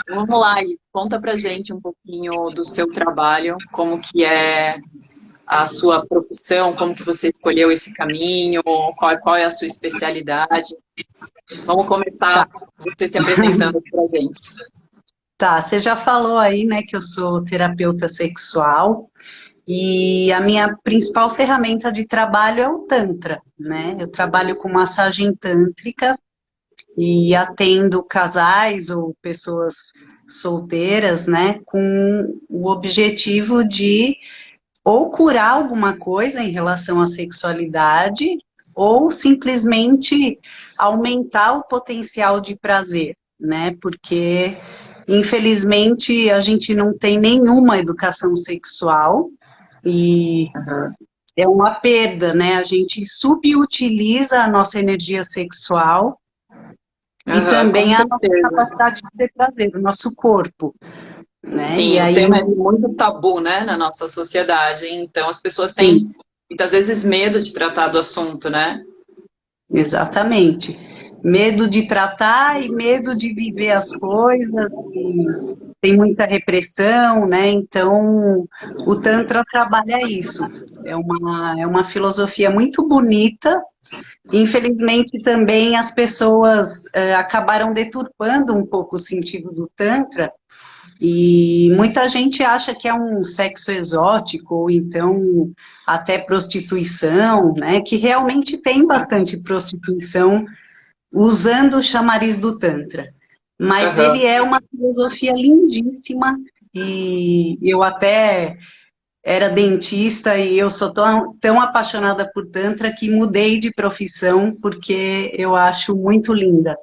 Vamos lá, e conta pra gente um pouquinho do seu trabalho, como que é a sua profissão, como que você escolheu esse caminho, qual é a sua especialidade. Vamos Tá, começar você se apresentando pra gente. tá. Você já falou aí, né, que eu sou terapeuta sexual e a minha principal ferramenta de trabalho é o Tantra, né? Eu trabalho com massagem tântrica e atendo casais ou pessoas solteiras, né, com o objetivo de ou curar alguma coisa em relação à sexualidade ou simplesmente aumentar o potencial de prazer, né? Porque infelizmente a gente não tem nenhuma educação sexual e Aham. é uma perda, né? A gente subutiliza a nossa energia sexual e Aham, com também a nossa certeza. capacidade de ter prazer, o nosso corpo, né? E Sim, o aí, tema é muito tabu, né, na nossa sociedade. Então, as pessoas sim, têm muitas vezes medo de tratar do assunto, né? exatamente. Medo de tratar e medo de viver as coisas, e tem muita repressão, né? Então, o Tantra trabalha isso. É uma filosofia muito bonita. Infelizmente, também as pessoas acabaram deturpando um pouco o sentido do Tantra, e muita gente acha que é um sexo exótico, ou então até prostituição, né? Que realmente tem bastante prostituição usando o chamariz do Tantra. Mas Aham. ele é uma filosofia lindíssima, e eu até era dentista e eu sou tão apaixonada por Tantra que mudei de profissão porque eu acho muito linda.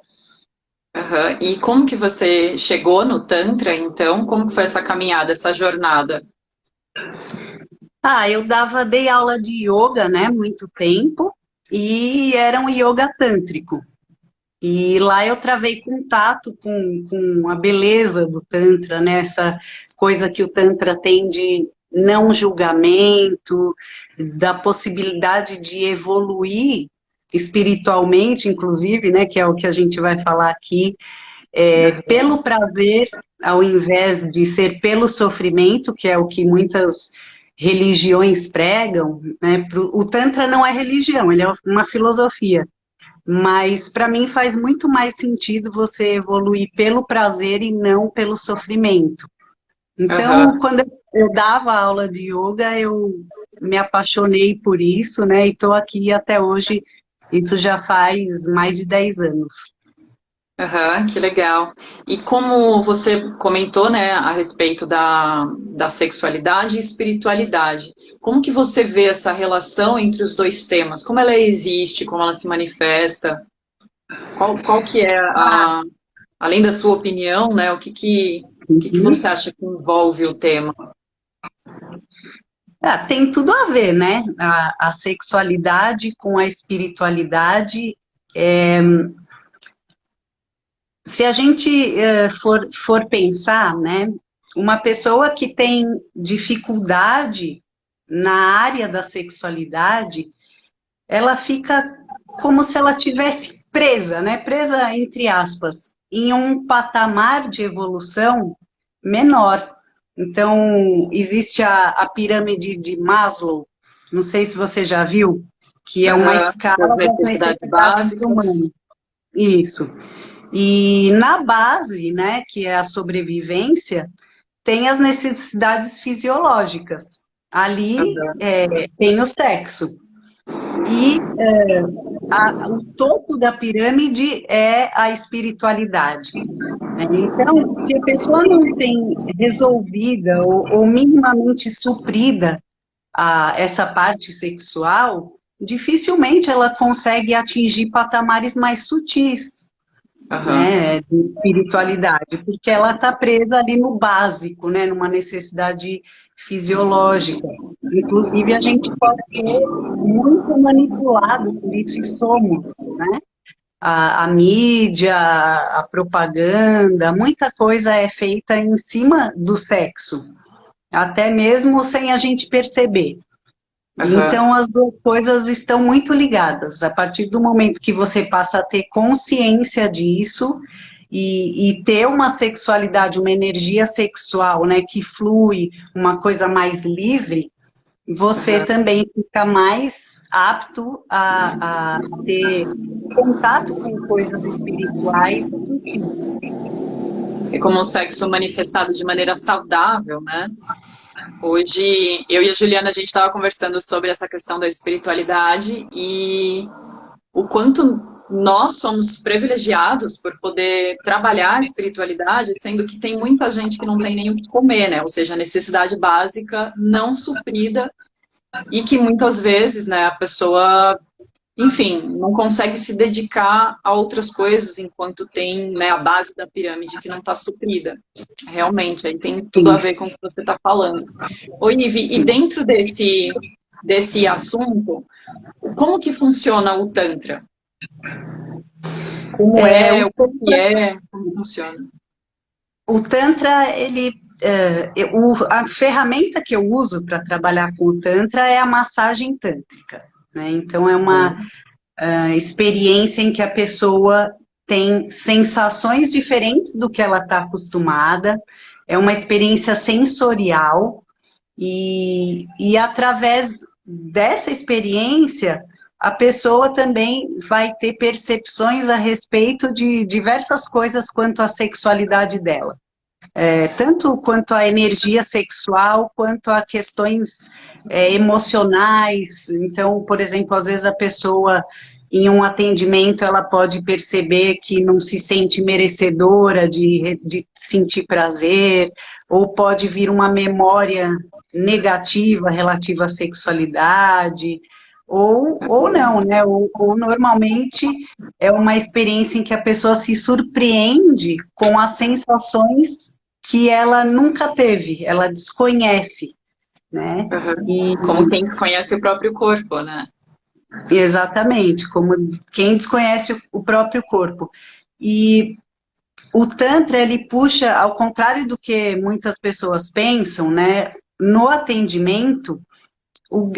Aham. E como que você chegou no Tantra, então? Como que foi essa caminhada, essa jornada? Ah, dei aula de yoga, né, muito tempo, e era um yoga tântrico. E lá eu travei contato com a beleza do Tantra, né? Essa coisa que o Tantra tem de não julgamento, da possibilidade de evoluir espiritualmente, inclusive, né? Que é o que a gente vai falar aqui, pelo prazer, ao invés de ser pelo sofrimento, que é o que muitas religiões pregam, né? O Tantra não é religião, ele é uma filosofia. Mas para mim faz muito mais sentido você evoluir pelo prazer e não pelo sofrimento. Então, Aham. quando eu dava aula de yoga, eu me apaixonei por isso, né? E estou aqui até hoje, isso já faz mais de 10 anos. Aham, que legal. E como você comentou, né, a respeito da sexualidade e espiritualidade, como que você vê essa relação entre os dois temas? Como ela existe, como ela se manifesta? Qual que é além da sua opinião, né, o que que você Uhum. acha que envolve o tema? Ah, tem tudo a ver, né? A sexualidade com a espiritualidade. Se a gente for pensar, né, uma pessoa que tem dificuldade na área da sexualidade, ela fica como se ela tivesse presa, né, presa entre aspas, em um patamar de evolução menor. Então, existe a pirâmide de Maslow, não sei se você já viu, que é uma Aham, das escala das necessidades necessidades básicas. humanas. Isso. E na base, né, que é a sobrevivência, tem as necessidades fisiológicas. Ali tem o sexo. E o topo da pirâmide é a espiritualidade, né? Então, se a pessoa não tem resolvida ou minimamente suprida essa parte sexual, dificilmente ela consegue atingir patamares mais sutis, Aham. né, de espiritualidade, porque ela está presa ali no básico, né, numa necessidade fisiológica. Inclusive, a gente pode ser muito manipulado por isso e somos, né? A mídia, a propaganda, muita coisa é feita em cima do sexo, até mesmo sem a gente perceber. Aham. Então, as duas coisas estão muito ligadas. A partir do momento que você passa a ter consciência disso, e ter uma sexualidade, uma energia sexual, né, que flui, uma coisa mais livre, você Aham. também fica mais apto a ter contato com coisas espirituais e sutis. É como um sexo manifestado de maneira saudável, né? Hoje, eu e a Juliana, a gente estava conversando sobre essa questão da espiritualidade e o quanto nós somos privilegiados por poder trabalhar a espiritualidade, sendo que tem muita gente que não tem nem o que comer, né? Ou seja, a necessidade básica não suprida e que muitas vezes, né, a pessoa, enfim, não consegue se dedicar a outras coisas enquanto tem, né, a base da pirâmide que não está suprida. Realmente, aí tem tudo a Sim. ver com o que você está falando. Ô, Ive, e dentro desse assunto, como que funciona o Tantra? Como É, é, o que é, como funciona? o Tantra, a ferramenta que eu uso para trabalhar com o Tantra é a massagem tântrica, né? Então, é uma experiência em que a pessoa tem sensações diferentes do que ela está acostumada, é uma experiência sensorial, e através dessa experiência, a pessoa também vai ter percepções a respeito de diversas coisas quanto à sexualidade dela. Tanto quanto à energia sexual, quanto a questões emocionais. Então, por exemplo, às vezes a pessoa, em um atendimento, ela pode perceber que não se sente merecedora de sentir prazer, ou pode vir uma memória negativa relativa à sexualidade, ou não, né? Ou normalmente é uma experiência em que a pessoa se surpreende com as sensações que ela nunca teve, ela desconhece, né? Uhum. E Como quem desconhece o próprio corpo, né? exatamente, como quem desconhece o próprio corpo. E o Tantra, ele puxa, ao contrário do que muitas pessoas pensam, né? No atendimento,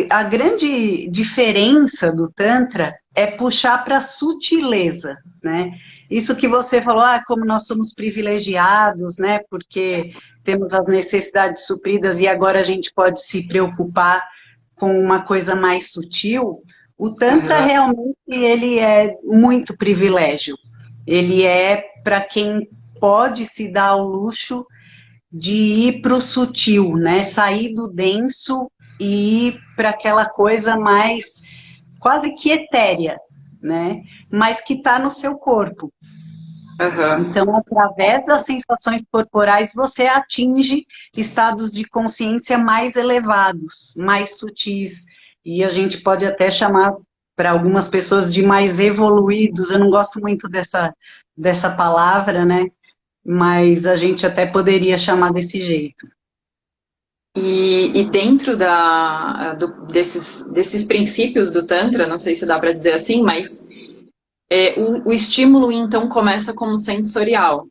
a grande diferença do Tantra é puxar para a sutileza, né? Isso que você falou, como nós somos privilegiados, né? Porque temos as necessidades supridas e agora a gente pode se preocupar com uma coisa mais sutil. O Tantra Uhum. realmente ele é muito privilégio. Ele é para quem pode se dar ao luxo de ir para o sutil, né? Sair do denso e ir para aquela coisa mais quase que etérea, né? Mas que está no seu corpo. Uhum. Então, através das sensações corporais, você atinge estados de consciência mais elevados, mais sutis. E a gente pode até chamar para algumas pessoas de mais evoluídos. Eu não gosto muito dessa palavra, né? Mas a gente até poderia chamar desse jeito. E dentro desses princípios do Tantra, não sei se dá para dizer assim, mas o estímulo então começa como sensorial,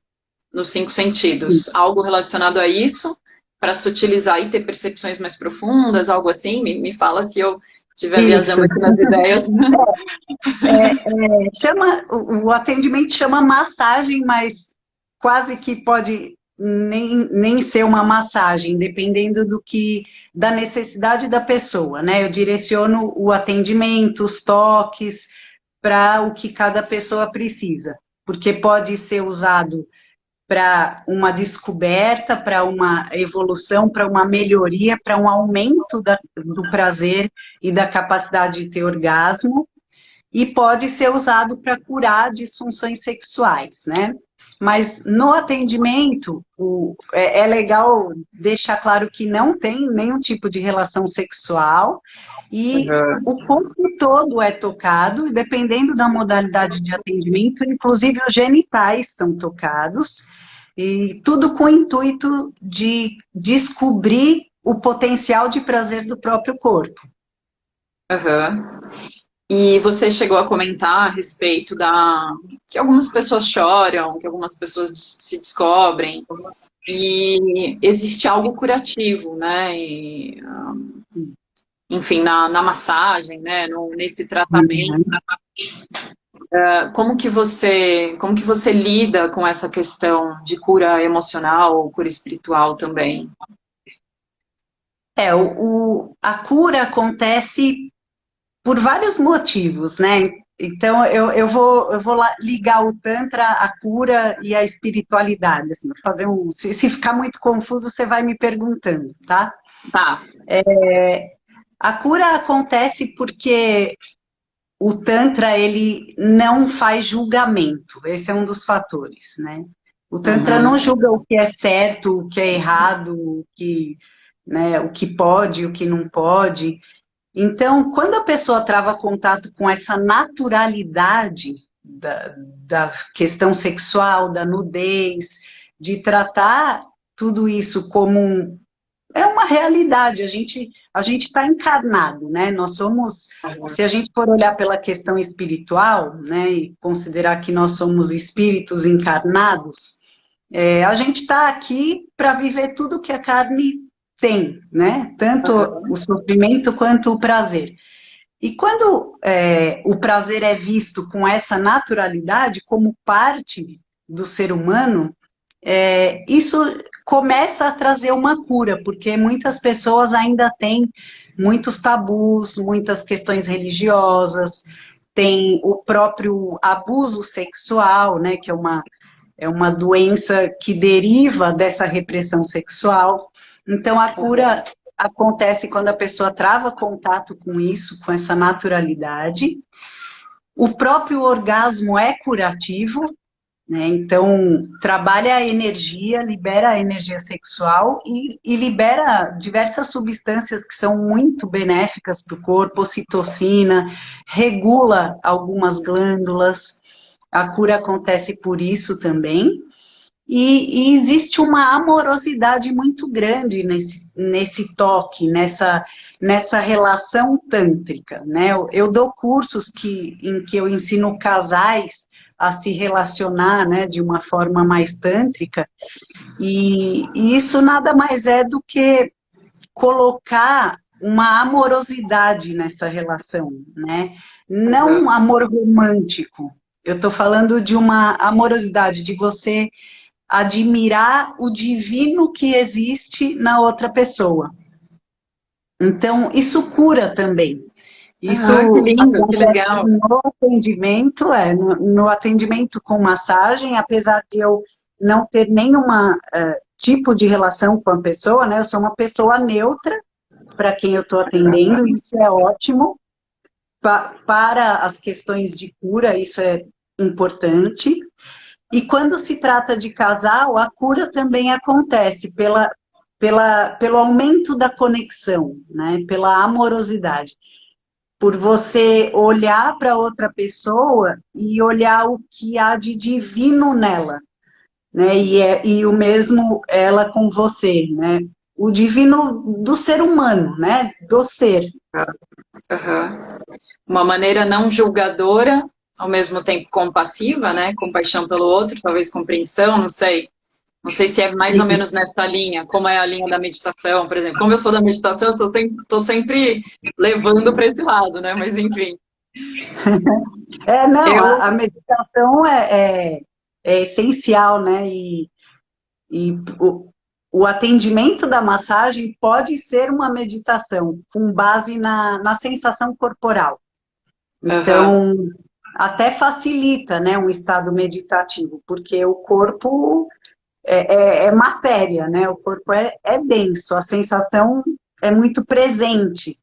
nos cinco sentidos. Algo relacionado a isso, para sutilizar e ter percepções mais profundas, algo assim? Me fala se eu estiver Isso. viajando aqui nas ideias. O atendimento chama massagem, mas quase que pode nem ser uma massagem, dependendo da necessidade da pessoa, né? Eu direciono o atendimento, os toques, para o que cada pessoa precisa, porque pode ser usado para uma descoberta, para uma evolução, para uma melhoria, para um aumento do prazer e da capacidade de ter orgasmo, e pode ser usado para curar disfunções sexuais, né? Mas no atendimento, é legal deixar claro que não tem nenhum tipo de relação sexual e Uhum. o corpo todo é tocado, dependendo da modalidade de atendimento, inclusive os genitais são tocados, e tudo com o intuito de descobrir o potencial de prazer do próprio corpo. Uhum. E você chegou a comentar a respeito que algumas pessoas choram, que algumas pessoas se descobrem, e existe algo curativo, né? Enfim, na massagem, né? Nesse tratamento. como que você lida com essa questão de cura emocional ou cura espiritual também? A cura acontece por vários motivos, né? Então, eu vou ligar o Tantra, a cura e a espiritualidade, assim, fazer se ficar muito confuso, você vai me perguntando, tá? Tá. A cura acontece porque o Tantra, ele não faz julgamento, esse é um dos fatores, né? O Tantra não Uhum. julga o que é certo, o que é errado, né, o que pode, o que não pode. Então, quando a pessoa trava contato com essa naturalidade da questão sexual, da nudez, de tratar tudo isso como é uma realidade, a gente está encarnado, né? Nós somos, se a gente for olhar pela questão espiritual, né, e considerar que nós somos espíritos encarnados, a gente está aqui para viver tudo que a carne tem, né? Tanto o sofrimento quanto o prazer. E quando o prazer é visto com essa naturalidade, como parte do ser humano, isso começa a trazer uma cura, porque muitas pessoas ainda têm muitos tabus, muitas questões religiosas, tem o próprio abuso sexual, né, que é uma doença que deriva dessa repressão sexual. Então, a cura acontece quando a pessoa trava contato com isso, com essa naturalidade. O próprio orgasmo é curativo, né? Então, trabalha a energia, libera a energia sexual e libera diversas substâncias que são muito benéficas para o corpo, ocitocina, regula algumas glândulas. A cura acontece por isso também. E existe uma amorosidade muito grande nesse toque, nessa relação tântrica, né? Eu dou cursos em que eu ensino casais a se relacionar, né, de uma forma mais tântrica, e isso nada mais é do que colocar uma amorosidade nessa relação, né? Não um amor romântico. Eu estou falando de uma amorosidade, de você admirar o divino que existe na outra pessoa. Então, isso cura também. Ah, que Isso lindo, que acontece legal. no atendimento com massagem, apesar de eu não ter nenhuma tipo de relação com a pessoa, né? Eu sou uma pessoa neutra para quem eu estou atendendo, isso é ótimo. Para as questões de cura, isso é importante. E quando se trata de casal, a cura também acontece pelo aumento da conexão, né? Pela amorosidade. Por você olhar para outra pessoa e olhar o que há de divino nela, né? E o mesmo ela com você, né? O divino do ser humano, né? Do ser. Uhum. Uma maneira não julgadora, ao mesmo tempo compassiva, né? Compaixão pelo outro, talvez compreensão, não sei. Não sei se é mais ou menos nessa linha, como é a linha da meditação, por exemplo. Como eu sou da meditação, eu estou sempre levando para esse lado, né? Mas enfim. Não, Eu. a meditação é essencial, né? E o atendimento da massagem pode ser uma meditação com base na sensação corporal. Uhum. Então, até facilita, né, um estado meditativo, porque o corpo é matéria, né? O corpo é denso, a sensação é muito presente.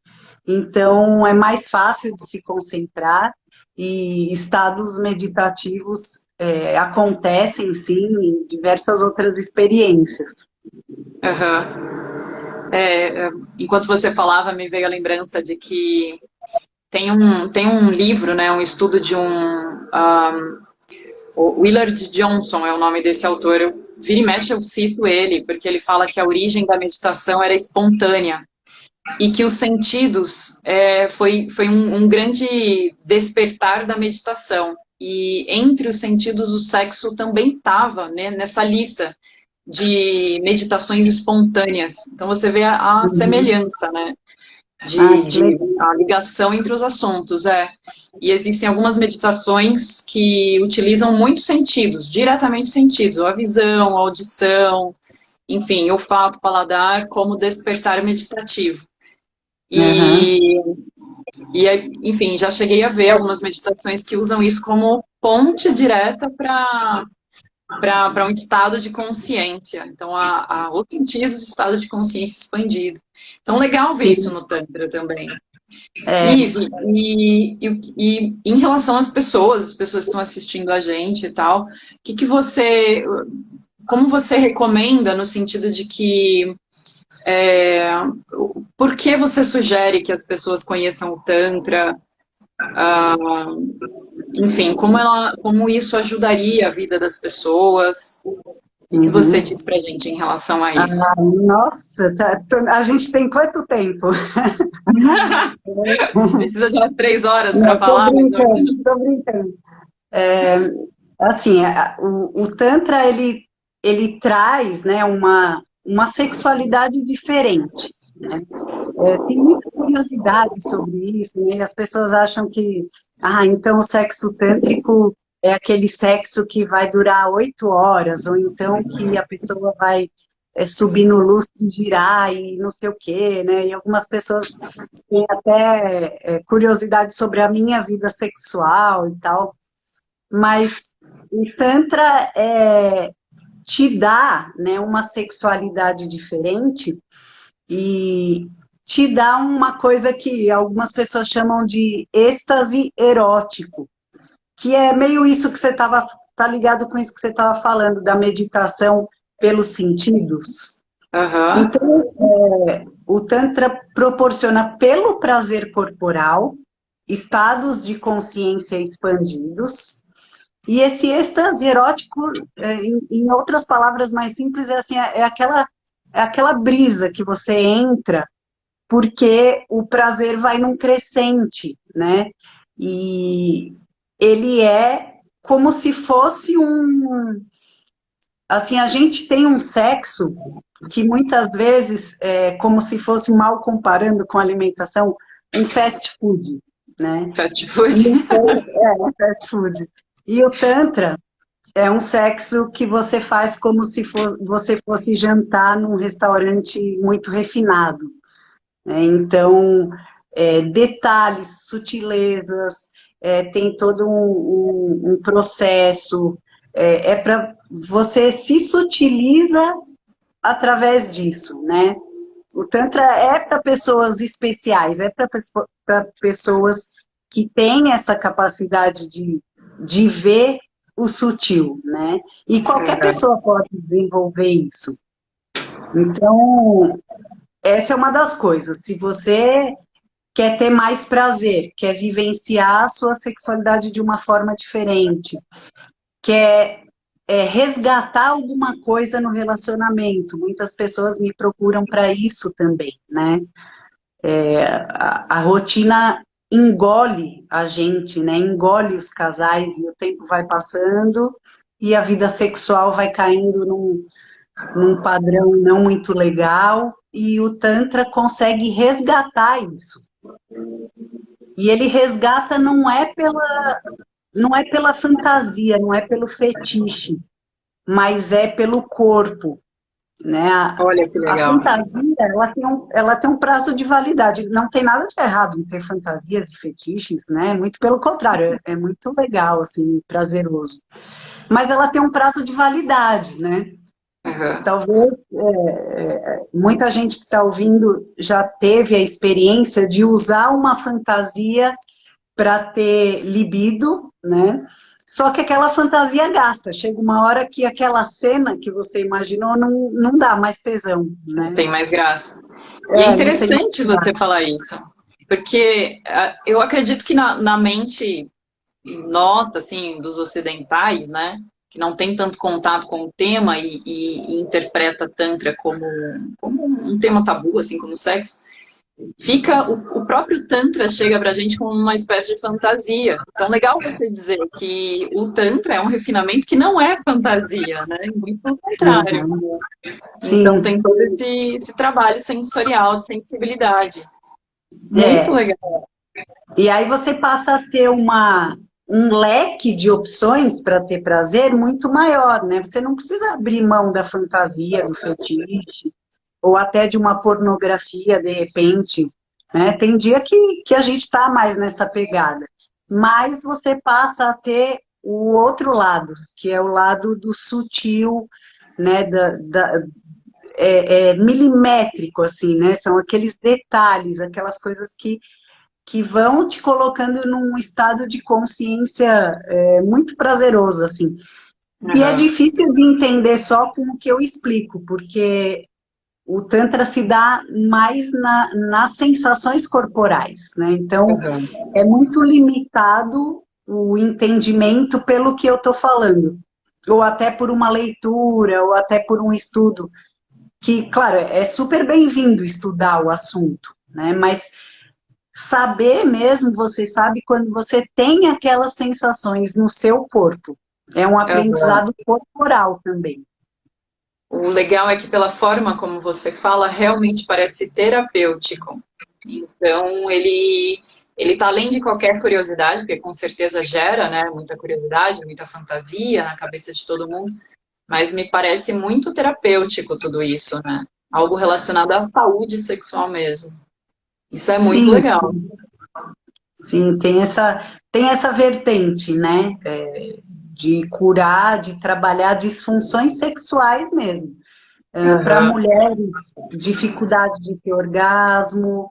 Então, é mais fácil de se concentrar e estados meditativos acontecem, sim, em diversas outras experiências. Uhum. Enquanto você falava, me veio a lembrança de que tem um livro, né, um estudo de o Willard Johnson é o nome desse autor. Eu vira e mexe, eu cito ele, porque ele fala que a origem da meditação era espontânea e que os sentidos foi um grande despertar da meditação. E entre os sentidos, o sexo também estava, né, nessa lista de meditações espontâneas. Então você vê a Uhum. semelhança, né? Que legal. a ligação entre os assuntos, E existem algumas meditações que utilizam muitos sentidos, diretamente sentidos, a visão, a audição, enfim, olfato, paladar, como despertar meditativo. Aham. Enfim, já cheguei a ver algumas meditações que usam isso como ponte direta para um estado de consciência. Então, há outros sentidos de estado de consciência expandido. Então, legal ver isso Sim. no Tantra também. É, Ive, e em relação às pessoas, as pessoas que estão assistindo a gente e tal, como você recomenda no sentido de que, por que você sugere que as pessoas conheçam o Tantra? Enfim, como isso ajudaria a vida das pessoas? O que você uhum. diz pra gente em relação a Ah, isso? nossa, a gente tem quanto tempo? Precisa de umas 3 horas para Não, tô falar, mas brincando, tô brincando. É, assim, o Tantra, ele traz, né, uma sexualidade diferente, né? Tem muita curiosidade sobre isso, né? E as pessoas acham que, então o sexo tântrico é aquele sexo que vai durar 8 horas, ou então que a pessoa vai subir no lustre e girar e não sei o quê, né? E algumas pessoas têm até curiosidade sobre a minha vida sexual e tal, mas o Tantra te dá, né, uma sexualidade diferente e te dá uma coisa que algumas pessoas chamam de êxtase erótico, que é meio isso que você tá ligado com isso que você estava falando, da meditação pelos sentidos. Aham, Então, o Tantra proporciona, pelo prazer corporal, estados de consciência expandidos, e esse êxtase erótico, em outras palavras mais simples, é assim, é aquela brisa que você entra porque o prazer vai num crescente, né? E ele é como se fosse assim, a gente tem um sexo que muitas vezes é como se fosse, mal comparando com a alimentação, um fast food, né? fast food. Um fast food. E o Tantra é um sexo que você faz como se você fosse jantar num restaurante muito refinado, né? Então, detalhes, sutilezas, tem todo um processo, para você se sutiliza através disso, né? O Tantra é para pessoas especiais, é para pessoas que têm essa capacidade de ver o sutil, né? E qualquer pessoa pode desenvolver isso. Então, essa é uma das coisas. Se você quer ter mais prazer, quer vivenciar a sua sexualidade de uma forma diferente, quer resgatar alguma coisa no relacionamento. Muitas pessoas me procuram para isso também, né? A rotina engole a gente, né? Engole os casais e o tempo vai passando e a vida sexual vai caindo num padrão não muito legal e o Tantra consegue resgatar isso. E ele resgata não é pela fantasia, não é pelo fetiche, mas é pelo corpo, né? Olha que A legal. fantasia, ela tem um prazo de validade. Não tem nada de errado em ter fantasias e fetiches, né? Muito pelo contrário, é muito legal, assim, prazeroso. Mas ela tem um prazo de validade, né? Aham. Talvez muita gente que está ouvindo já teve a experiência de usar uma fantasia para ter libido, né? Só que aquela fantasia gasta. Chega uma hora que aquela cena que você imaginou não dá mais tesão, Não né? tem mais graça. E é Não tem mais interessante você graça. falar isso, porque eu acredito que na mente nossa, assim, dos ocidentais, né, que não tem tanto contato com o tema e interpreta Tantra como um tema tabu, assim, como sexo, o próprio Tantra chega pra gente como uma espécie de fantasia. Então, legal você dizer que o Tantra é um refinamento que não é fantasia, né? Muito pelo contrário. Uhum. Então, Sim, tem todo esse trabalho sensorial, de sensibilidade. Muito É, legal. e aí você passa a ter um leque de opções para ter prazer muito maior, né? Você não precisa abrir mão da fantasia, do fetiche, ou até de uma pornografia, de repente, né? Tem dia que a gente está mais nessa pegada, mas você passa a ter o outro lado, que é o lado do sutil, né? Milimétrico, assim, né? São aqueles detalhes, aquelas coisas que vão te colocando num estado de consciência muito prazeroso, assim. E é Aham, difícil de entender só com o que eu explico, porque o Tantra se dá mais nas sensações corporais, né? Então, aham. é muito limitado o entendimento pelo que eu estou falando, ou até por uma leitura, ou até por um estudo, que, claro, é super bem-vindo estudar o assunto, né? Mas saber mesmo, você sabe quando você tem aquelas sensações no seu corpo. É um Aham. aprendizado corporal também. O legal é que pela forma como você fala, realmente parece terapêutico. Então, ele tá além de qualquer curiosidade, porque com certeza gera, né, muita curiosidade, muita fantasia na cabeça de todo mundo, mas me parece muito terapêutico tudo isso, né? Algo relacionado à saúde sexual mesmo. Isso é muito Sim, legal. sim, tem essa vertente, né? De curar, de trabalhar disfunções sexuais mesmo. Para Aham, mulheres, dificuldade de ter orgasmo,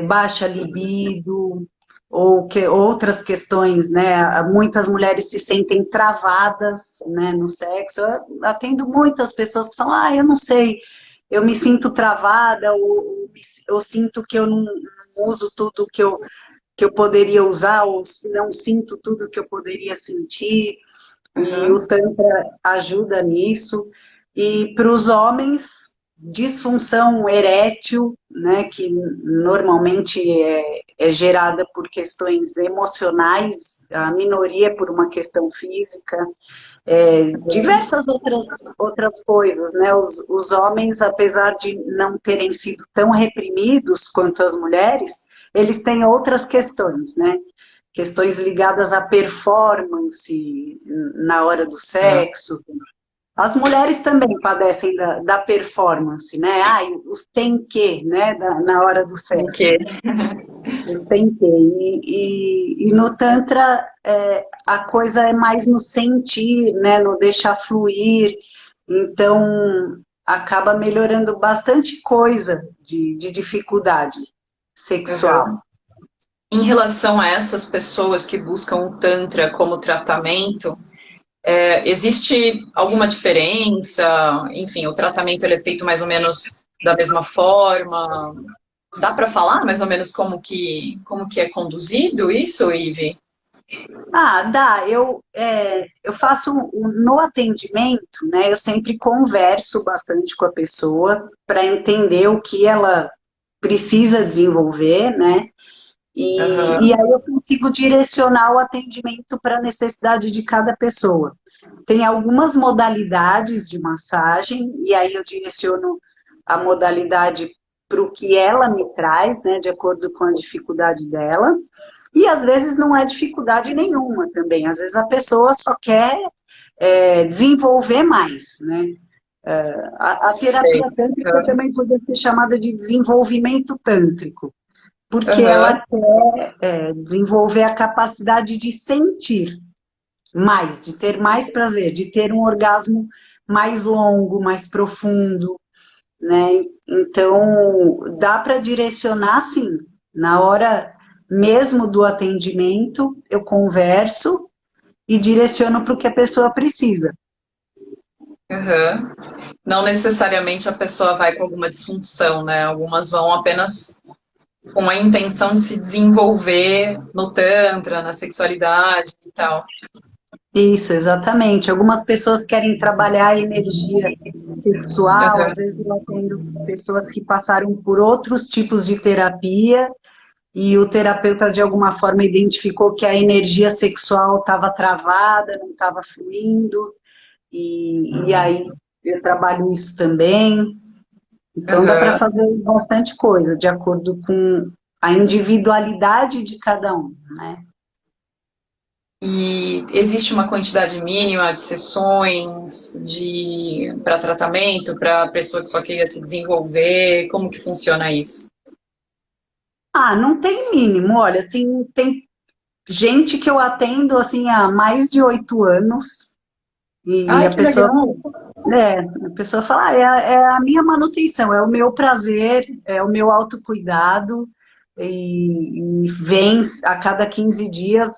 baixa libido, ou outras questões, né? Muitas mulheres se sentem travadas, né, no sexo. Eu atendo muitas pessoas que falam, eu não sei, eu me sinto travada, ou eu sinto que eu não uso tudo que eu poderia usar, ou não sinto tudo que eu poderia sentir. E o aham. Tantra ajuda nisso. E para os homens, disfunção erétil, né, que normalmente é gerada por questões emocionais, a minoria por uma questão física, diversas outras coisas, né? Os homens, apesar de não terem sido tão reprimidos quanto as mulheres, eles têm outras questões, né? Questões ligadas à performance na hora do sexo. As mulheres também padecem da performance, né? Os tem que, né? Na hora do sexo. Ok. Os tem que. E no Tantra, a coisa é mais no sentir, né? No deixar fluir. Então, acaba melhorando bastante coisa de dificuldade Aham. sexual. Em relação a essas pessoas que buscam o Tantra como tratamento, existe alguma diferença? Enfim, o tratamento ele é feito mais ou menos da mesma forma? Dá para falar mais ou menos como que é conduzido isso, Ive? Dá. Eu faço no atendimento, né? Eu sempre converso bastante com a pessoa para entender o que ela precisa desenvolver, né? E Aham, aí eu consigo direcionar o atendimento para a necessidade de cada pessoa. Tem algumas modalidades de massagem, e aí eu direciono a modalidade para o que ela me traz, né? De acordo com a dificuldade dela. E às vezes não é dificuldade nenhuma também. Às vezes a pessoa só quer desenvolver mais, né? A sei. terapia tântrica Aham, também pode ser chamada de desenvolvimento tântrico, porque ela aham, quer desenvolver a capacidade de sentir mais, de ter mais prazer, de ter um orgasmo mais longo, mais profundo, né? Então, dá para direcionar, sim. Na hora mesmo do atendimento, eu converso e direciono para o que a pessoa precisa. aham. Não necessariamente a pessoa vai com alguma disfunção, né? Algumas vão apenas com a intenção de se desenvolver no Tantra, na sexualidade e tal. Isso, exatamente. Algumas pessoas querem trabalhar a energia sexual, às Aham, vezes eu atendo pessoas que passaram por outros tipos de terapia e o terapeuta de alguma forma identificou que a energia sexual estava travada, não estava fluindo, e aí eu trabalho isso também. Então dá para aham. fazer bastante coisa de acordo com a individualidade de cada um, né? E existe uma quantidade mínima de sessões para tratamento, para a pessoa que só queria se desenvolver? Como que funciona isso? Ah, não tem mínimo. Olha, tem gente que eu atendo assim há mais de 8 anos e Ai, que legal! a pessoa fala, é a minha manutenção, é o meu prazer, é o meu autocuidado e vem a cada 15 dias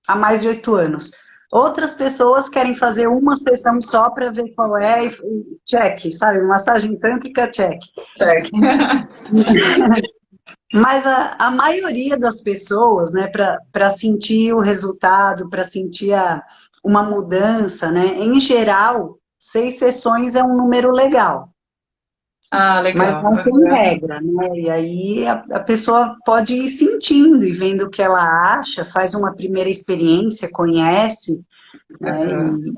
há mais de 8 anos. Outras pessoas querem fazer uma sessão só para ver qual é e check, sabe? Massagem tântrica, check. Check. Mas a maioria das pessoas, né, para sentir o resultado, para sentir uma mudança, né, em geral, 6 sessões é um número legal, Ah, mas legal. não tem Uhum. regra, né? E aí a pessoa pode ir sentindo e vendo o que ela acha, faz uma primeira experiência, conhece, né, Uhum.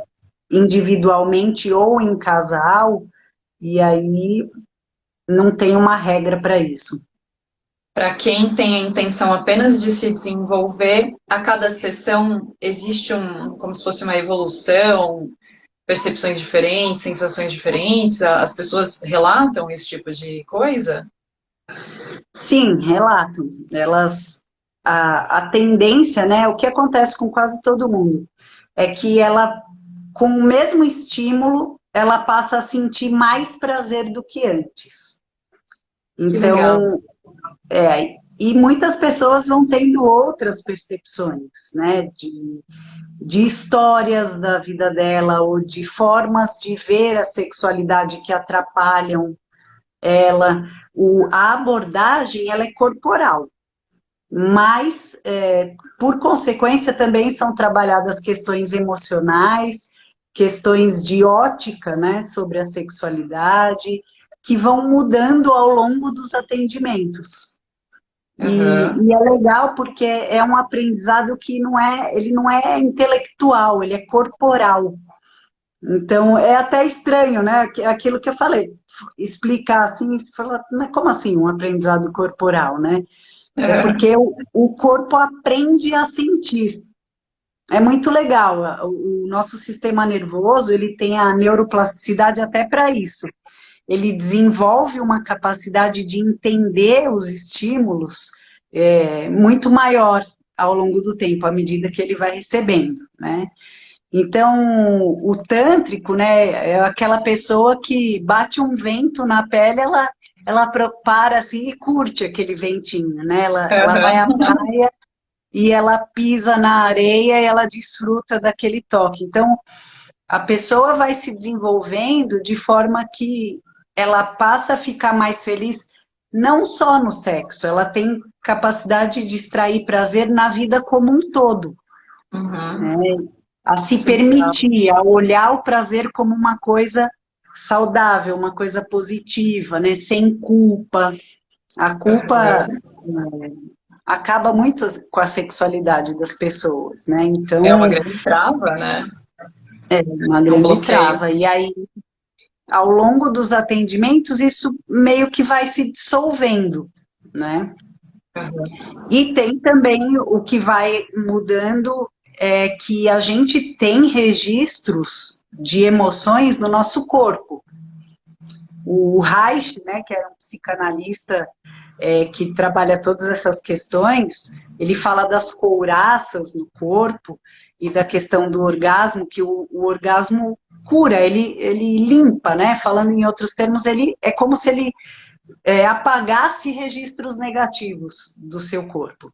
individualmente ou em casal, e aí não tem uma regra para isso. Para quem tem a intenção apenas de se desenvolver, a cada sessão existe como se fosse uma evolução, percepções diferentes, sensações diferentes. As pessoas relatam esse tipo de coisa? Sim, relato. A tendência, né, o que acontece com quase todo mundo, é que ela, com o mesmo estímulo, ela passa a sentir mais prazer do que antes. Que legal. Então, e muitas pessoas vão tendo outras percepções, né, de histórias da vida dela, ou de formas de ver a sexualidade que atrapalham ela. A abordagem, ela é corporal. Mas, por consequência, também são trabalhadas questões emocionais, questões de ótica, né, sobre a sexualidade, que vão mudando ao longo dos atendimentos. Uhum. E é legal porque é um aprendizado que ele não é intelectual, ele é corporal. Então, é até estranho, né? Aquilo que eu falei, explicar assim, você fala, mas como assim um aprendizado corporal, né? É Uhum. porque o corpo aprende a sentir. É muito legal. O nosso sistema nervoso, ele tem a neuroplasticidade até para isso. Ele desenvolve uma capacidade de entender os estímulos muito maior ao longo do tempo, à medida que ele vai recebendo, né? Então, o tântrico, né, é aquela pessoa que bate um vento na pele, ela para assim e curte aquele ventinho, né? Ela vai à Uhum. praia e ela pisa na areia e ela desfruta daquele toque. Então, a pessoa vai se desenvolvendo de forma que ela passa a ficar mais feliz, não só no sexo, ela tem capacidade de extrair prazer na vida como um todo, né? Uhum. A se Que legal. permitir, a olhar o prazer como uma coisa saudável, uma coisa positiva, né? Sem culpa. A culpa Uhum. acaba muito com a sexualidade das pessoas, né? É uma Então, grande trava, né? é uma É um grande bloqueio. trava. E aí, ao longo dos atendimentos, isso meio que vai se dissolvendo, né? Uhum. E tem também o que vai mudando, é que a gente tem registros de emoções no nosso corpo. O Reich, né, que era um psicanalista que trabalha todas essas questões, ele fala das couraças no corpo e da questão do orgasmo, que o orgasmo cura, ele limpa, né? Falando em outros termos, ele é como se ele apagasse registros negativos do seu corpo.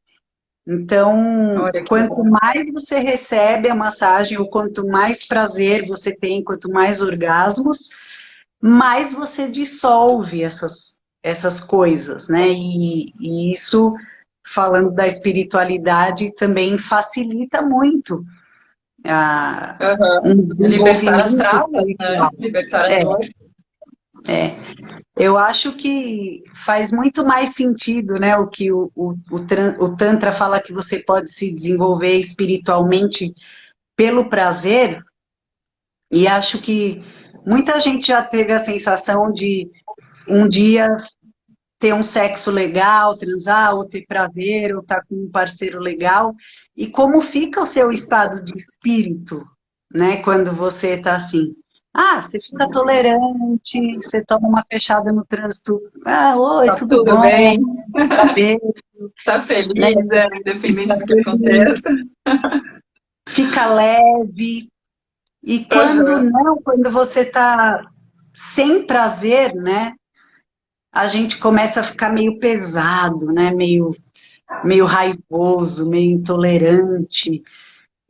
Então, Olha que quanto legal. mais você recebe a massagem, ou quanto mais prazer você tem, quanto mais orgasmos, mais você dissolve essas coisas, né? E isso, falando da espiritualidade, também facilita muito Uhum. um Libertar as desenvolvimento travas, né? espiritual. Libertar a É, dor. é. Eu acho que faz muito mais sentido, né, o que o Tantra fala que você pode se desenvolver espiritualmente pelo prazer, e acho que muita gente já teve a sensação de um dia ter um sexo legal, transar, ou ter prazer, ou estar com um parceiro legal, e como fica o seu estado de espírito, né, quando você está assim. Ah, você fica tolerante, você toma uma fechada no trânsito, ah, oi, Tá tudo tudo bom, bem? tá bem, Tá né, feliz, independente fica do que feliz, aconteça. fica leve, e quando Aham. não, quando você está sem prazer, né, a gente começa a ficar meio pesado, né, meio raivoso, meio intolerante.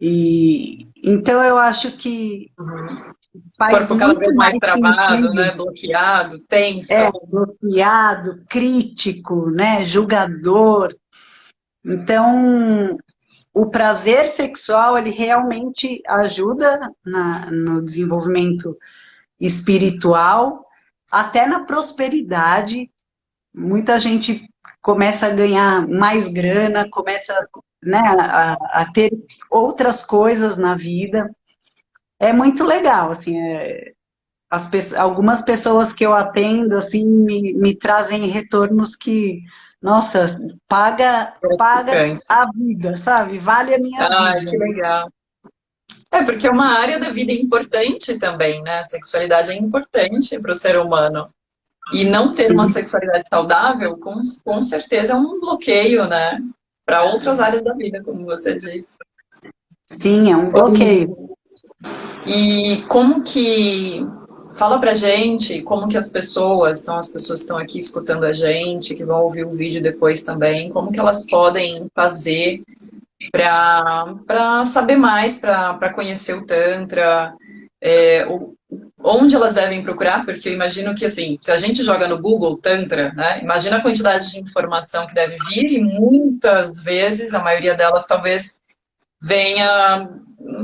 E então eu acho que Uhum. faz Corpo cada vez muito mais mais travado, sentido, né? Bloqueado, tenso. bloqueado, crítico, né, julgador. Então, o prazer sexual, ele realmente ajuda no desenvolvimento espiritual, até na prosperidade. Muita gente começa a ganhar mais grana, começa, né, a ter outras coisas na vida. É muito legal, assim, algumas pessoas que eu atendo, assim, me trazem retornos que, nossa, paga Gratificante. a vida, sabe? Vale a minha Ai, vida. que legal. É, porque é uma área da vida importante também, né? A sexualidade é importante para o ser humano. E não ter uma Sim, sexualidade saudável, com certeza, é um bloqueio, né? Para outras áreas da vida, como você disse. sim, é um bloqueio. E como que. Fala pra gente como que as pessoas, então as pessoas que estão aqui escutando a gente, que vão ouvir o vídeo depois também, como que elas podem fazer para saber mais, para conhecer o Tantra, onde elas devem procurar, porque eu imagino que, assim, se a gente joga no Google Tantra, né, imagina a quantidade de informação que deve vir e muitas vezes, a maioria delas talvez venha,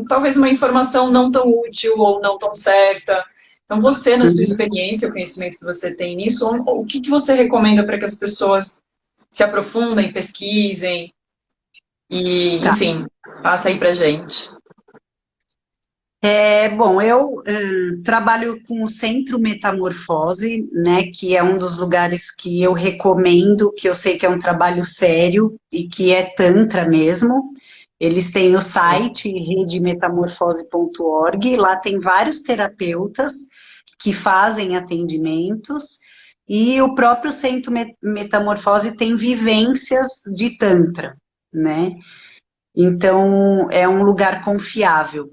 talvez uma informação não tão útil ou não tão certa. Então, você, na sua Uhum. experiência, o conhecimento que você tem nisso, o que você recomenda para que as pessoas se aprofundem, pesquisem e, Tá. enfim, passa aí pra gente. Bom, eu trabalho com o Centro Metamorfose, né, que é um dos lugares que eu recomendo, que eu sei que é um trabalho sério e que é Tantra mesmo. Eles têm o site redemetamorfose.org, lá tem vários terapeutas que fazem atendimentos, e o próprio Centro Metamorfose tem vivências de Tantra, né? Então, é um lugar confiável.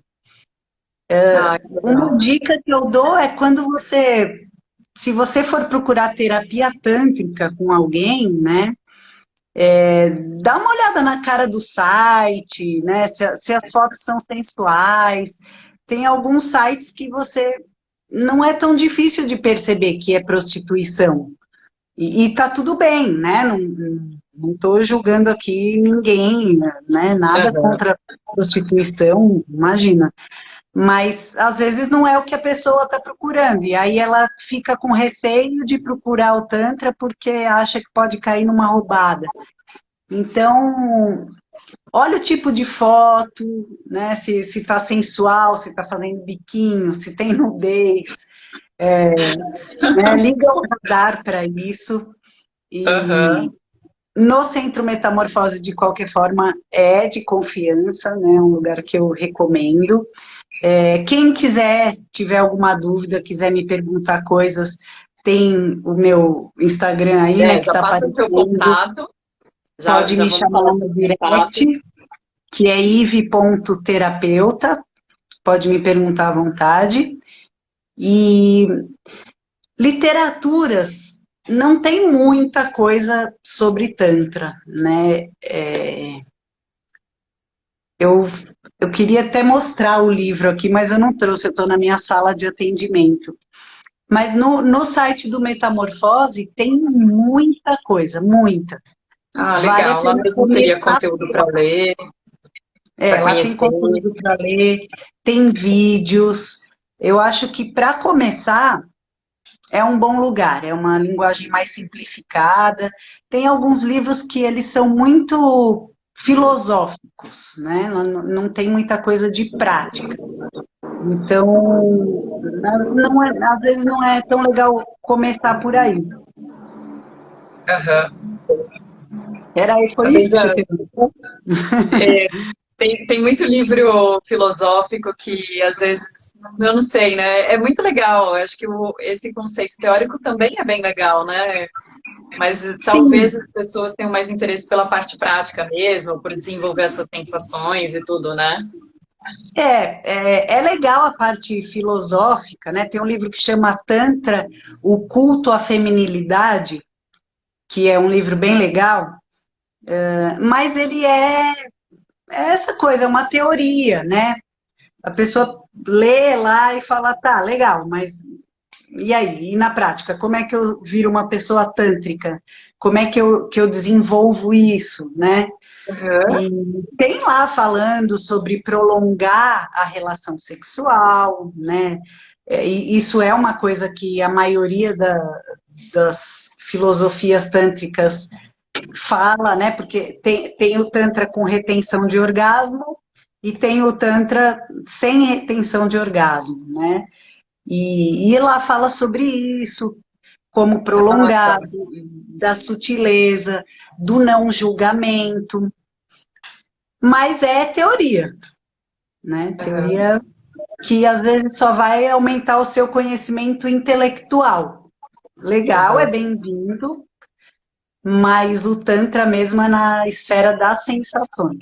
Ah, que Uma legal. dica que eu dou é quando se você for procurar terapia tântrica com alguém, né, dá uma olhada na cara do site, né, se as fotos são sensuais. Tem alguns sites que você não é tão difícil de perceber que é prostituição. E tá tudo bem, né? Não estou julgando aqui ninguém, né? Nada Aham. contra a prostituição, imagina. Mas às vezes não é o que a pessoa está procurando, e aí ela fica com receio de procurar o Tantra porque acha que pode cair numa roubada. Então, olha o tipo de foto, né? Se está sensual, se está fazendo biquinho, se tem nudez, né? Liga o radar para isso. E Aham. no Centro Metamorfose, de qualquer forma, é de confiança, né? Um lugar que eu recomendo. Quem quiser, tiver alguma dúvida, quiser me perguntar coisas, tem o meu Instagram aí, né, que Já está passa o seu aparecendo. contato, Pode já me vamos chamar falar no sobre direct, contato. que é ive.terapeuta. Pode me perguntar à vontade. E literaturas, não tem muita coisa sobre Tantra, né? Eu, eu queria até mostrar o livro aqui, mas eu não trouxe, eu estou na minha sala de atendimento. Mas no site do Metamorfose tem muita coisa, muita. Ah, Vale a legal. Lá pena mesmo teria começar conteúdo por para lá. ler, para Lá tem conhecer. conteúdo para ler, tem vídeos. Eu acho que para começar é um bom lugar, é uma linguagem mais simplificada. Tem alguns livros que eles são muito filosóficos, né? Não tem muita coisa de prática. Então, às vezes não é tão legal começar por aí. Aham. Era, foi Às isso vezes que você perguntou? tem muito livro filosófico que às vezes, eu não sei, né? É muito legal. Eu acho que esse conceito teórico também é bem legal, né? Mas talvez Sim, as pessoas tenham mais interesse pela parte prática mesmo, por desenvolver essas sensações e tudo, né? é legal a parte filosófica, né? Tem um livro que chama Tantra, O Culto à Feminilidade, que é um livro bem legal, mas ele é essa coisa, é uma teoria, né? A pessoa lê lá e fala, tá, legal, mas e aí? E na prática, como é que eu viro uma pessoa tântrica? Como é que eu desenvolvo isso, né? Uhum. E tem lá falando sobre prolongar a relação sexual, né? E isso é uma coisa que a maioria das filosofias tântricas fala, né? Porque tem o Tantra com retenção de orgasmo e tem o Tantra sem retenção de orgasmo, né? E lá fala sobre isso, como Ah, prolongar, tá. da sutileza, do não julgamento, mas é teoria, né? Uhum. Teoria que às vezes só vai aumentar o seu conhecimento intelectual. Legal, é Uhum. bem-vindo, mas o Tantra mesmo é na esfera das sensações.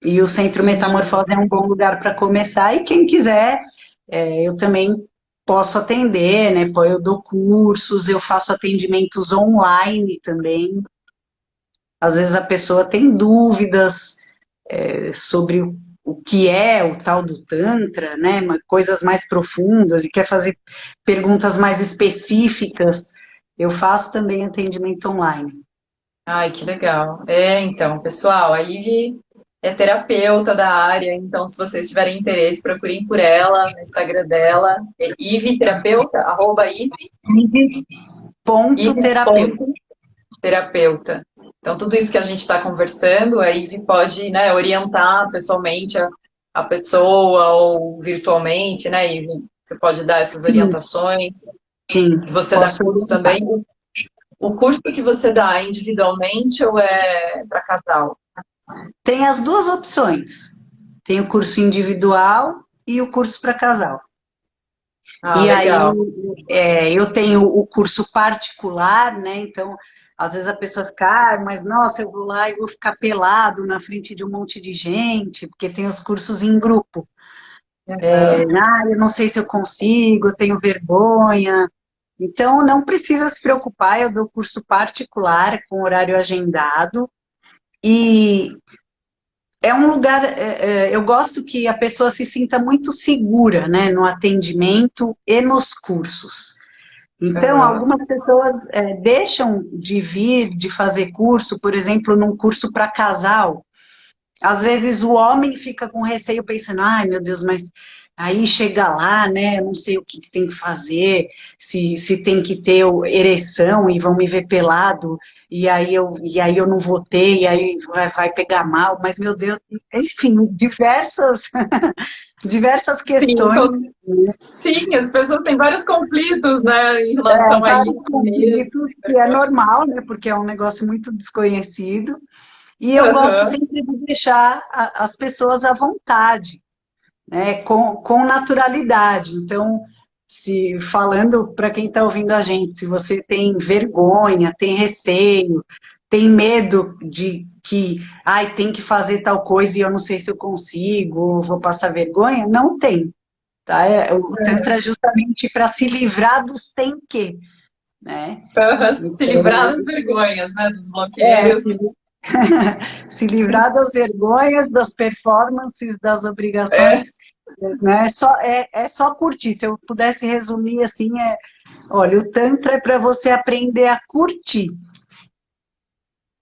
E o Centro E, Metamorfose é um bom lugar para começar, e quem quiser, eu também posso atender, né? Pô, eu dou cursos, eu faço atendimentos online também. Às vezes a pessoa tem dúvidas sobre o que é o tal do Tantra, né? Coisas mais profundas e quer fazer perguntas mais específicas. Eu faço também atendimento online. ai, que legal. É, então, pessoal, a Ivi é terapeuta da área, então se vocês tiverem interesse, procurem por ela no Instagram dela, é Ivi Terapeuta, arroba Ivi, Ponto terapeuta. Ivi.terapeuta. Então, tudo isso que a gente está conversando, a Ivi pode, né, orientar pessoalmente a pessoa ou virtualmente, né, Ivi? Você pode dar essas Sim, orientações. E sim, você dá posso curso orientar. também. O curso que você dá é individualmente ou é para casal? Tem as duas opções. Tem o curso individual e o curso para casal. Ah, E aí legal. eu tenho o curso particular, né? Então, às vezes a pessoa fica, mas nossa, eu vou lá e vou ficar pelado na frente de um monte de gente, porque tem os cursos em grupo. Uhum. Eu não sei se eu consigo, eu tenho vergonha. Então, não precisa se preocupar, eu dou curso particular com horário agendado. E é um lugar, eu gosto que a pessoa se sinta muito segura, né, no atendimento e nos cursos. Então, Uhum. algumas pessoas deixam de vir, de fazer curso, por exemplo, num curso para casal. Às vezes o homem fica com receio pensando, ai meu Deus, mas aí chega lá, né? Eu não sei o que tem que fazer, se tem que ter ereção e vão me ver pelado, e aí eu não vou ter, e aí vai pegar mal, mas meu Deus, enfim, diversas, diversas Sim, questões, sim, as pessoas têm vários conflitos, né, em relação a vários isso mesmo. conflitos, que é normal, né? Porque é um negócio muito desconhecido. E eu gosto Uhum. sempre de deixar as pessoas à vontade, né, com naturalidade. Então, se falando para quem está ouvindo a gente, se você tem vergonha, tem receio, tem medo de que, tem que fazer tal coisa e eu não sei se eu consigo, ou vou passar vergonha, não tem, tá? O Tantra é justamente para se livrar dos tem que, né? Uhum. Se livrar Então, das vergonhas, né, dos bloqueios. se livrar das vergonhas, das performances, das É, obrigações, né? É só curtir. Se eu pudesse resumir assim, olha, o Tantra é para você aprender a curtir.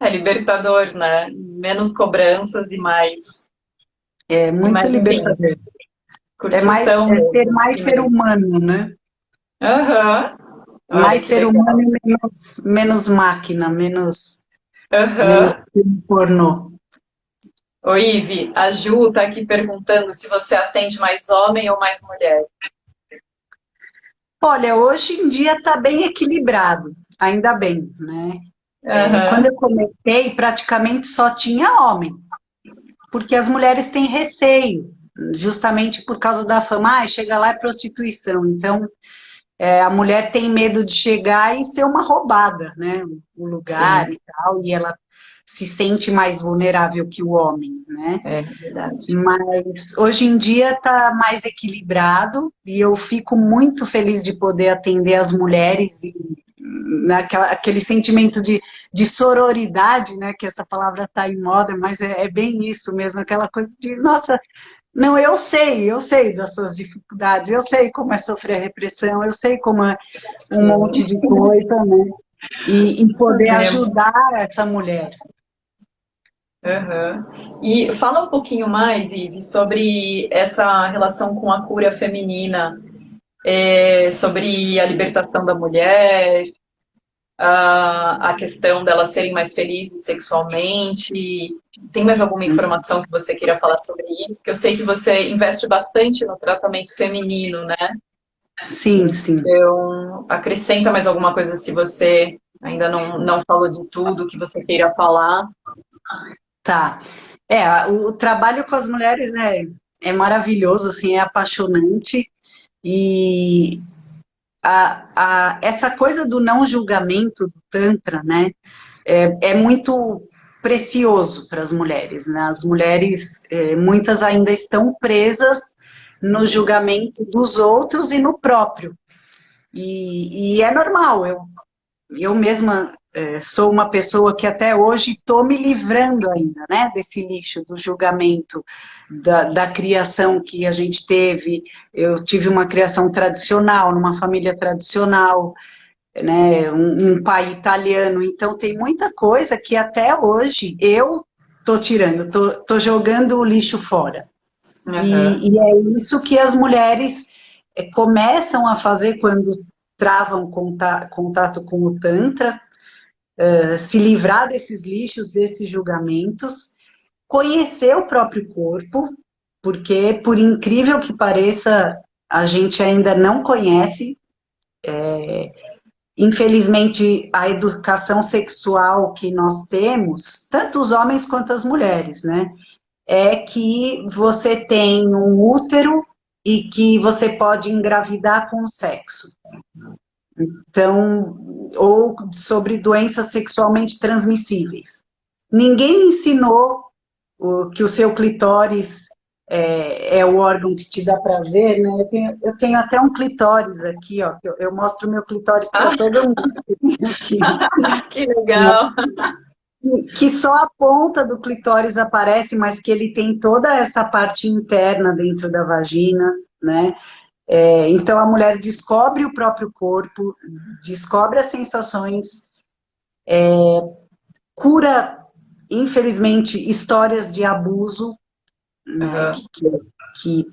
é libertador, né? Menos cobranças É e muito mais, enfim, libertador. curtição Ser mesmo, mais ser divertimento. humano, né? Aham. Olha Mais que ser humano legal. e menos máquina, menos Aham. filme pornô. Ô, Ive, a Ju tá aqui perguntando se você atende mais homem ou mais mulher. Olha, hoje em dia está bem equilibrado, ainda bem, né? Quando Aham. eu comecei, praticamente só tinha homem, porque as mulheres têm receio, justamente por causa da fama, chega lá é prostituição. Então, a mulher tem medo de chegar e ser uma roubada, né? O lugar Sim, e tal, e ela se sente mais vulnerável que o homem, né? é verdade. Mas hoje em dia está mais equilibrado e eu fico muito feliz de poder atender as mulheres e aquele sentimento de sororidade, né? Que essa palavra está em moda, mas é bem isso mesmo, aquela coisa de, nossa, não, eu sei das suas dificuldades, eu sei como é sofrer repressão, eu sei como é um monte Sim, de coisa, né? E poder sabemos. ajudar essa mulher. Aham. E fala um pouquinho mais, Ives, sobre essa relação com a cura feminina, sobre a libertação da mulher, a questão delas serem mais felizes sexualmente. Tem mais alguma informação que você queira falar sobre isso? Porque eu sei que você investe bastante no tratamento feminino, né? Sim, sim. Então, acrescenta mais alguma coisa se você ainda não falou de tudo que você queira falar. Tá. O trabalho com as mulheres é maravilhoso, assim, é apaixonante. E essa coisa do não julgamento do Tantra, né, é muito precioso para as mulheres, né? As mulheres, muitas ainda estão presas no julgamento dos outros e no próprio. E é normal, eu mesma sou uma pessoa que até hoje estou me livrando ainda, né, desse lixo do julgamento, da criação que a gente teve. Eu tive uma criação tradicional, numa família tradicional, né, um pai italiano, então tem muita coisa que até hoje eu estou tirando, tô jogando o lixo fora. Aham. E é isso que as mulheres começam a fazer quando travam contato com o Tantra, se livrar desses lixos, desses julgamentos, conhecer o próprio corpo, porque, por incrível que pareça, a gente ainda não conhece. Infelizmente, a educação sexual que nós temos, tanto os homens quanto as mulheres, né? É que você tem um útero e que você pode engravidar com o sexo. Então, ou sobre doenças sexualmente transmissíveis. Ninguém ensinou que o seu clitóris é o órgão que te dá prazer, né? Eu tenho até um clitóris aqui, ó. Eu mostro o meu clitóris para Ah, todo mundo aqui. que legal. Que só a ponta do clitóris aparece, mas que ele tem toda essa parte interna dentro da vagina, né? Então a mulher descobre o próprio corpo, descobre as sensações, cura, infelizmente, histórias de abuso, né? Aham. Que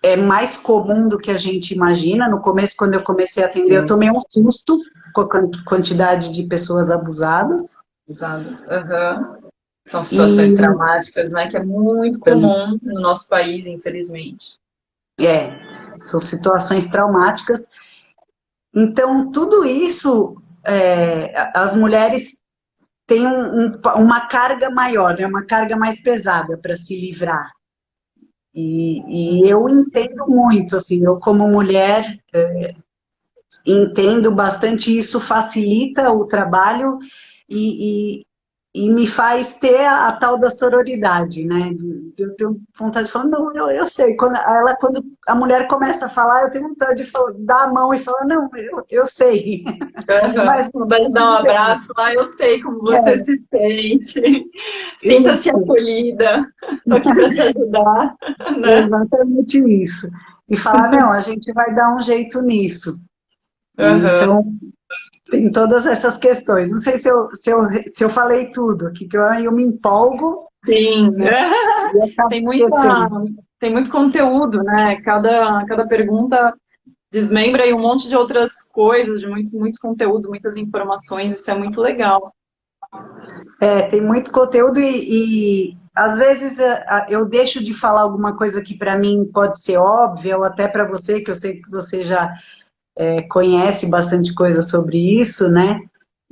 é mais comum do que a gente imagina. No começo, quando eu comecei a atender, eu Sim, tomei um susto com a quantidade de pessoas abusadas. usadas. Aham. São situações E traumáticas, né? Que é muito comum no nosso país, infelizmente. são situações traumáticas. Então, tudo isso, as mulheres têm uma carga maior, né? Uma carga mais pesada para se livrar. E eu entendo muito, assim, eu como mulher entendo bastante, isso facilita o trabalho e, e me faz ter a tal da sororidade, né? Eu tenho vontade de falar, não, eu sei. Quando a mulher começa a falar, eu tenho vontade de falar, dar a mão e falar, não, eu sei. Aham. Mas Vontade de dar um abraço lá, eu sei como você é, se sente. Sinta-se isso, acolhida. Estou aqui para te ajudar, né? exatamente isso. E falar, não, a gente vai dar um jeito nisso. Aham. Então, tem todas essas questões. Não sei se eu falei tudo aqui, que eu me empolgo, Sim. né? E acabo Tem muita, esquecendo. tem muito conteúdo, né? Cada pergunta desmembra aí um monte de outras coisas, de muitos conteúdos, muitas informações, isso é muito legal. Tem muito conteúdo e às vezes eu deixo de falar alguma coisa que para mim pode ser óbvia, ou até para você, que eu sei que você já conhece bastante coisa sobre isso, né?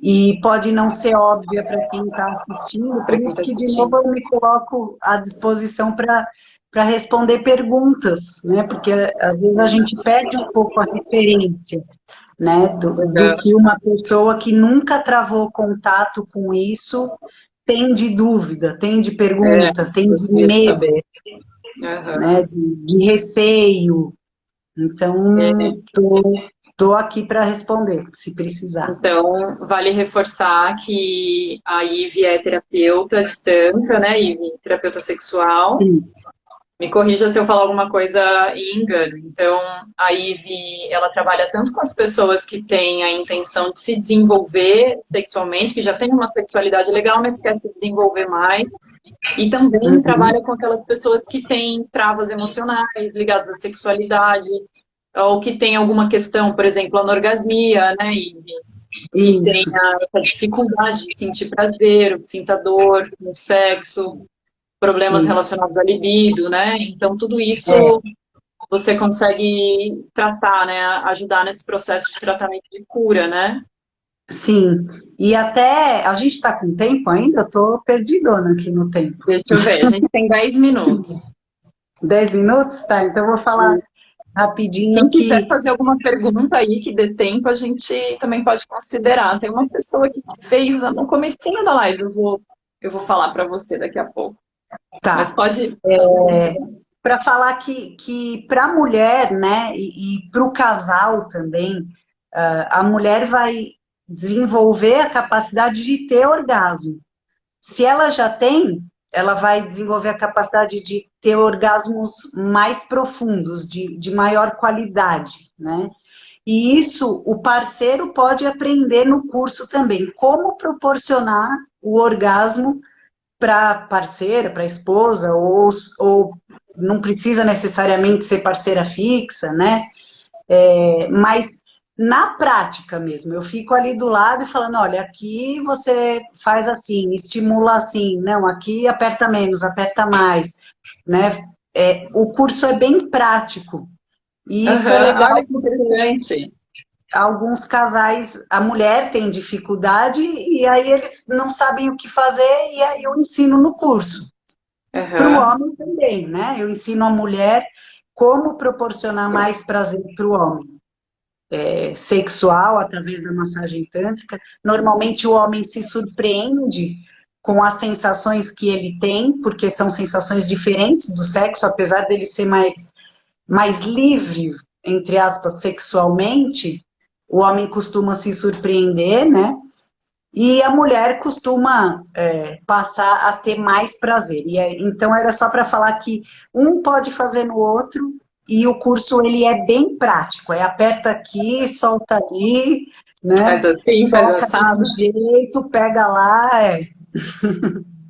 e pode não ser óbvia para quem está assistindo, por Para quem isso está que, de assistindo. novo, eu me coloco à disposição para responder perguntas, né? Porque às vezes a gente perde um pouco a referência, né? Do que uma pessoa que nunca travou contato com isso tem de dúvida, tem de É, pergunta, tem de gostaria de medo, saber. Aham. né? De receio. Então, É, tô aqui para responder, se precisar. então, vale reforçar que a Ive é terapeuta de Tantra, né, Ive? Terapeuta sexual. Sim. Me corrija se eu falar alguma coisa e engano. Então, a Ive, ela trabalha tanto com as pessoas que têm a intenção de se desenvolver sexualmente, que já têm uma sexualidade legal, mas quer se desenvolver mais. E também Uhum. trabalha com aquelas pessoas que têm travas emocionais ligadas à sexualidade, ou que têm alguma questão, por exemplo, anorgasmia, né, Ive? Que tem Isso, essa dificuldade de sentir prazer, ou que sinta dor no sexo, problemas isso. relacionados à libido, né? Então, tudo É, isso você consegue tratar, né? Ajudar nesse processo de tratamento de cura, né? sim. E até, a gente está com tempo ainda? Eu estou perdidona aqui no tempo. Deixa eu ver, a gente tem 10 minutos. 10 minutos? Tá, então eu vou falar rapidinho Quem quiser que... fazer alguma pergunta aí que dê tempo, a gente também pode considerar. Tem uma pessoa aqui que fez no comecinho da live, eu vou falar para você daqui a pouco. Mas Tá. pode. Para falar que para a mulher, né, e para o casal também, a mulher vai desenvolver a capacidade de ter orgasmo. Se ela já tem, ela vai desenvolver a capacidade de ter orgasmos mais profundos, de maior qualidade, né? E isso o parceiro pode aprender no curso também, como proporcionar o orgasmo para a parceira, para a esposa, ou não precisa necessariamente ser parceira fixa, né? Mas na prática mesmo, eu fico ali do lado e falando, olha, aqui você faz assim, estimula assim, não, aqui aperta menos, aperta mais, né? O curso é bem prático, e isso é Aham, legal olha que porque interessante. alguns casais, a mulher tem dificuldade e aí eles não sabem o que fazer e aí eu ensino no curso. Para o Aham. homem também, né? Eu ensino a mulher como proporcionar mais prazer para o homem. Sexual, através da massagem tântrica. Normalmente o homem se surpreende com as sensações que ele tem, porque são sensações diferentes do sexo, apesar dele ser mais livre, entre aspas, sexualmente, o homem costuma se surpreender, né? E a mulher costuma passar a ter mais prazer. Então era só para falar que um pode fazer no outro e o curso ele é bem prático. É aperta aqui, solta ali, Faz né? assim, faz Toca assado. desse jeito, pega lá.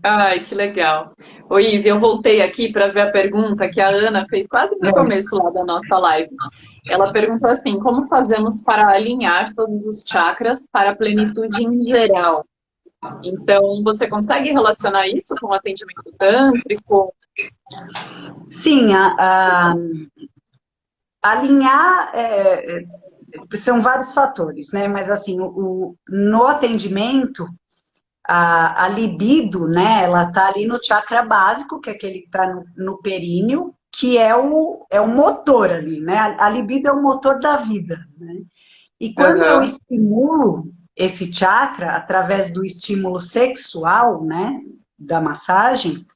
Ai, que legal. Oi, Ive, eu voltei aqui para ver a pergunta que a Ana fez quase no É. começo lá da nossa live. Ela perguntou assim: como fazemos para alinhar todos os chakras para a plenitude em geral? Então, você consegue relacionar isso com o atendimento tântrico? Sim, alinhar são vários fatores, né? Mas assim, no atendimento a libido, né, ela tá ali no chakra básico, que é aquele que tá no períneo, que é o motor ali, né? A libido é o motor da vida, né? E quando eu Aham. estimulo esse chakra através do estímulo sexual, né, da massagem,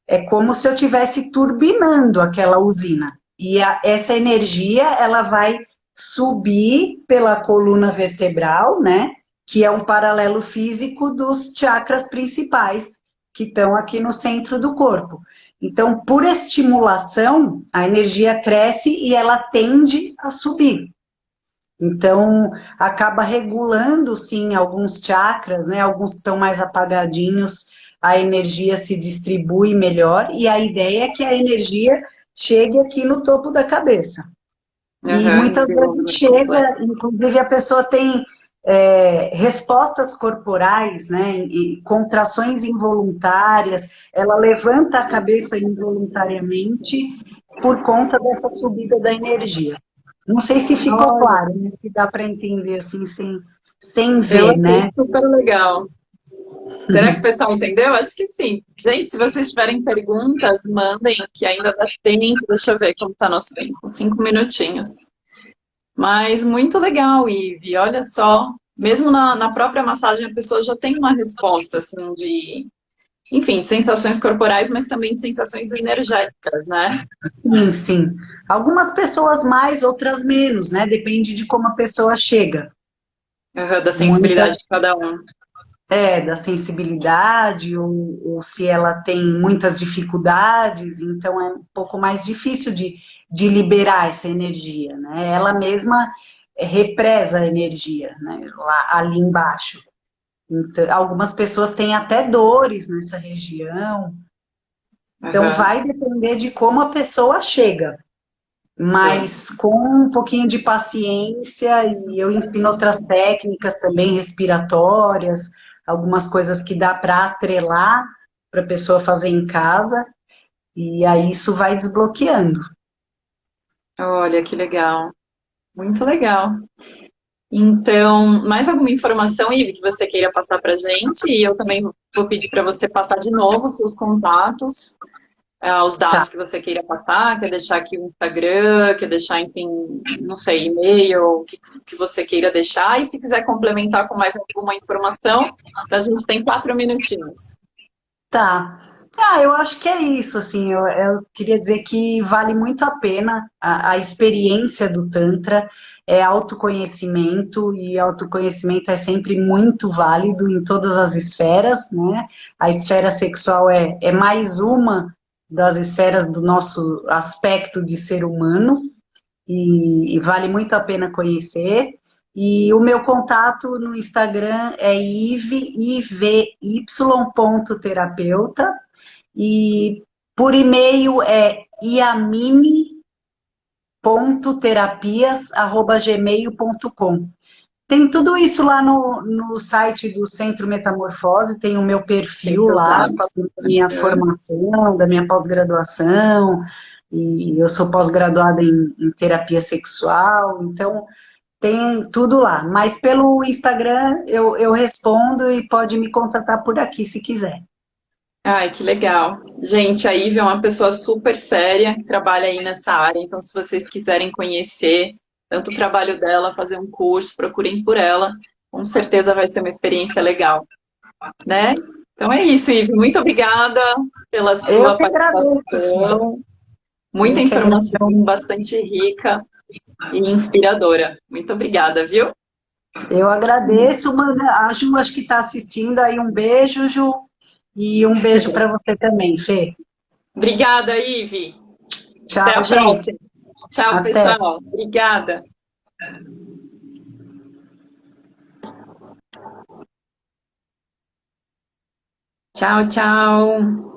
é como se eu estivesse turbinando aquela usina. E essa energia, ela vai subir pela coluna vertebral, né? Que é um paralelo físico dos chakras principais, que estão aqui no centro do corpo. Então, por estimulação, a energia cresce e ela tende a subir. Então, acaba regulando, sim, alguns chakras, né? Alguns estão mais apagadinhos, a energia se distribui melhor, e a ideia é que a energia chegue aqui no topo da cabeça. E Aham, muitas vezes desenvolvimento completo. chega, inclusive a pessoa tem respostas corporais, né? E contrações involuntárias, ela levanta a cabeça involuntariamente por conta dessa subida da energia. Não sei se ficou Olha, claro, né? Se dá para entender assim, sim. sem Eu ver, achei né? super legal. Será que o pessoal entendeu? Acho que sim. Gente, se vocês tiverem perguntas, mandem, que ainda dá tempo. Deixa eu ver como está nosso tempo. 5 minutinhos. Mas muito legal, Ive. Olha só, mesmo na própria massagem a pessoa já tem uma resposta, assim, de, enfim, de sensações corporais, mas também de sensações energéticas, né? Sim, sim. Algumas pessoas mais, outras menos, né? Depende de como a pessoa chega. Aham, da Muitas sensibilidade de cada um. da sensibilidade, ou se ela tem muitas dificuldades, então é um pouco mais difícil de liberar essa energia, né? Ela mesma represa a energia, né? Lá, ali embaixo. Então, algumas pessoas têm até dores nessa região, então Aham, vai depender de como a pessoa chega. sei. Mas com um pouquinho de paciência, e eu ensino outras técnicas também respiratórias, algumas coisas que dá para atrelar para a pessoa fazer em casa, e aí isso vai desbloqueando. Olha, que legal. Muito legal. Então, mais alguma informação, Ive, que você queira passar para a gente? E eu também vou pedir para você passar de novo os seus contatos, os Tá. dados que você queira passar, quer deixar aqui o Instagram, quer deixar, enfim, não sei, e-mail, que você queira deixar. E se quiser complementar com mais alguma informação, a gente tem 4 minutinhos. Tá. Ah, eu acho que é isso, assim, eu queria dizer que vale muito a pena a experiência do Tantra, é autoconhecimento, e autoconhecimento é sempre muito válido em todas as esferas, né? A esfera sexual é mais uma das esferas do nosso aspecto de ser humano, e vale muito a pena conhecer. E o meu contato no Instagram é ivy.terapeuta, e por e-mail é iamini.terapias@gmail.com. Tem tudo isso lá no site do Centro Metamorfose, tem o meu Tem perfil seus lá, dados. falando da minha formação, da minha pós-graduação, e eu sou pós-graduada em terapia sexual, então tem tudo lá. Mas pelo Instagram eu respondo, e pode me contatar por aqui se quiser. Ai, que legal. Gente, a Ive é uma pessoa super séria que trabalha aí nessa área, então se vocês quiserem conhecer tanto o trabalho dela, fazer um curso, procurem por ela. Com certeza vai ser uma experiência legal, né? Então é isso, Ive. Muito obrigada pela Eu sua que agradeço, Fê. participação. Muita Eu que agradeço. informação, bastante rica e inspiradora. Muito obrigada, viu? Eu agradeço, a Ju acho que está assistindo aí. Um beijo, Ju, e um beijo para você também, Fê. Obrigada, Ive. Até Tchau, a gente. próxima. Tchau, Até. pessoal. Obrigada. Tchau, tchau.